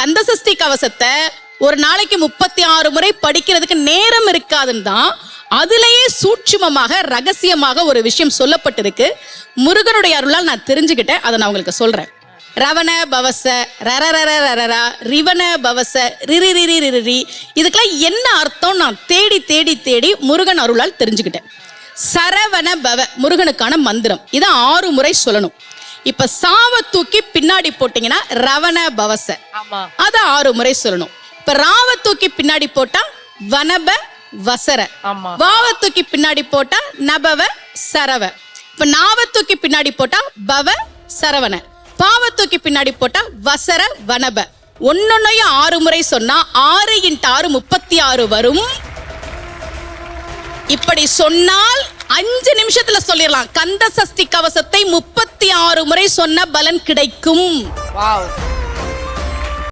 கந்தசஷ்டி கவசத்தை ஒரு நாளைக்கு 36 முறை படிக்கிறதுக்கு நேரம் இருக்காதுன்னு தான் அதுலயே சூட்சுமமாக ரகசியமாக ஒரு விஷயம் சொல்லப்பட்டிருக்கு. முருகனுடைய அருளால் நான் தெரிஞ்சுக்கிட்டேன், அதை நான் உங்களுக்கு சொல்றேன். ரவண பவச ரரரரரரா ரிவண பவச ரிரிரிரிரிரி, இதுக்கெல்லாம் என்ன அர்த்தம் நான் தேடி தேடி தேடி முருகன் அருளால் தெரிஞ்சுக்கிட்டேன். சரவண பவ முருகனுக்கான மந்திரம், இதை 6 முறை சொல்லணும். இப்ப சாவ தூக்கி பின்னாடி போட்டீங்கன்னா ரவண பவச, அத 6 முறை சொல்லணும். இப்ப ராவ தூக்கி பின்னாடி போட்டா வனப வசர, வாவ தூக்கி பின்னாடி போட்டா நபவ சரவ, இப்ப நாவ தூக்கி பின்னாடி போட்டா பவ சரவண, பாவ தூக்கி பின்னாடி போட்டா வசர வனப. ஒன்னொன்னையும் 6 முறை சொன்னா 6 × 6 36 வரும். இப்படி சொன்னால் 5 நிமிஷத்துல சொல்லிடலாம். கந்த சஷ்டி கவசத்தை 36 முறை சொன்ன பலன் கிடைக்கும்.